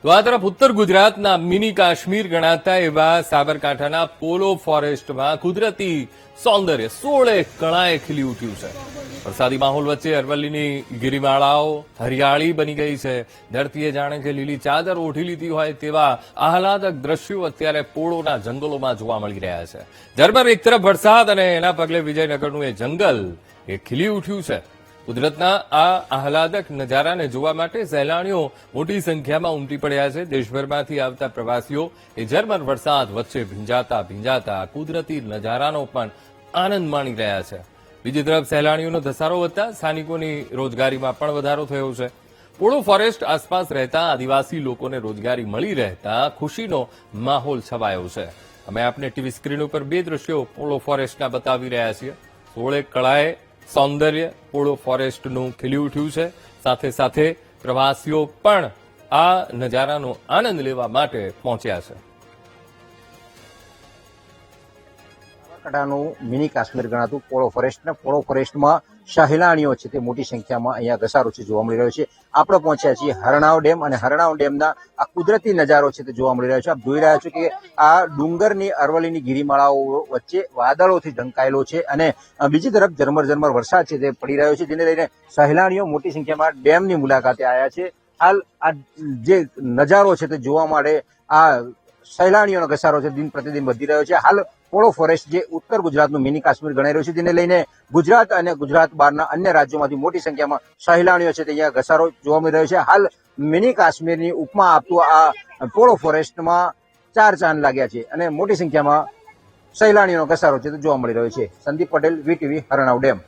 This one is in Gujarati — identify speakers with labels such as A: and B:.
A: તો આ તરફ ઉત્તર ગુજરાતના મિની કાશ્મીર ગણાતા એવા સાબરકાંઠાના પોલો ફોરેસ્ટમાં કુદરતી સૌંદર્ય 16 કળાએ ખીલી ઉઠ્યું છે। વરસાદી માહોલ વચ્ચે અરવલ્લીની ગિરિમાળાઓ હરિયાળી બની ગઈ છે। ધરતીએ જાણે કે લીલી ચાદર ઓઢી લીધી હોય તેવા આહલાદક દ્રશ્યો અત્યારે પોળોના જંગલોમાં જોવા મળી રહ્યા છે। ઝરમર એક તરફ વરસાદ અને એના પગલે વિજયનગરનું એ જંગલ એ ખીલી ઉઠ્યું છે। કુદરતના આ આહલાદક નજારાને જોવા માટે સહેલાણીઓ મોટી સંખ્યામાં ઉમટી પડ્યા છે। દેશભરમાંથી આવતા પ્રવાસીઓ એ ઝરમર વરસાદ વચ્ચે ભીંજાતા કુદરતી નજારાનો પણ આનંદ માણી રહ્યા છે। બીજી તરફ સહેલાણીઓનો ધસારો વધતા સ્થાનિકોની રોજગારીમાં પણ વધારો થયો છે। પોળો ફોરેસ્ટ આસપાસ રહેતા આદિવાસી લોકોને રોજગારી મળી રહેતા ખુશીનો માહોલ છવાયો છે। અમે આપને ટીવી સ્ક્રીન ઉપર બે દ્રશ્યો પોળો ફોરેસ્ટના બતાવી રહ્યા છીએ। 16 કળાએ સૌંદર્ય પોળો ફોરેસ્ટનું ખીલી ઉઠ્યું છે। સાથે સાથે પ્રવાસીઓ પણ આ નજારાનો આનંદ લેવા માટે પહોંચ્યા છે।
B: સાબરકાંઠાનું મિની કાશ્મીર ગણાતું પોળો ફોરેસ્ટ ને પોળો ફોરેસ્ટમાં સહેલાણીઓ છે તે મોટી સંખ્યામાં અહીંયા ઘસારો છે જોવા મળી રહ્યો છે। આપણે પહોંચ્યા છીએ હરણાવ ડેમ અને હરણાવ ડેમના આ કુદરતી નજારો છે તે જોવા મળી રહ્યો છે। આપ જોઈ રહ્યા છો કે આ ડુંગરની અરવલ્લીની ગિરિમાળાઓ વચ્ચે વાદળોથી ઢંકાયેલો છે અને બીજી તરફ ઝરમર વરસાદ છે તે પડી રહ્યો છે, જેને લઈને સહેલાણીઓ મોટી સંખ્યામાં ડેમની મુલાકાતે આવ્યા છે। હાલ આ જે નજારો છે તે જોવા માટે આ સહેલાણીઓનો ઘસારો છે દિન પ્રતિદિન વધી રહ્યો છે। હાલ પોળો ફોરેસ્ટ જે ઉત્તર ગુજરાતનું મિની કાશ્મીર ગણાઈ રહ્યું છે, તેને લઈને ગુજરાત અને ગુજરાત બહારના અન્ય રાજ્યોમાંથી મોટી સંખ્યામાં સહેલાણીઓ છે તે અહીંયા ઘસારો જોવા મળી રહ્યો છે। હાલ મિની કાશ્મીરની ઉપમા આપતું આ પોળો ફોરેસ્ટમાં 4 ચાંદ લાગ્યા છે અને મોટી સંખ્યામાં સહેલાણીઓનો ઘસારો છે તે જોવા મળી રહ્યો છે। Sandeep Patel, VTV, Harnav dam.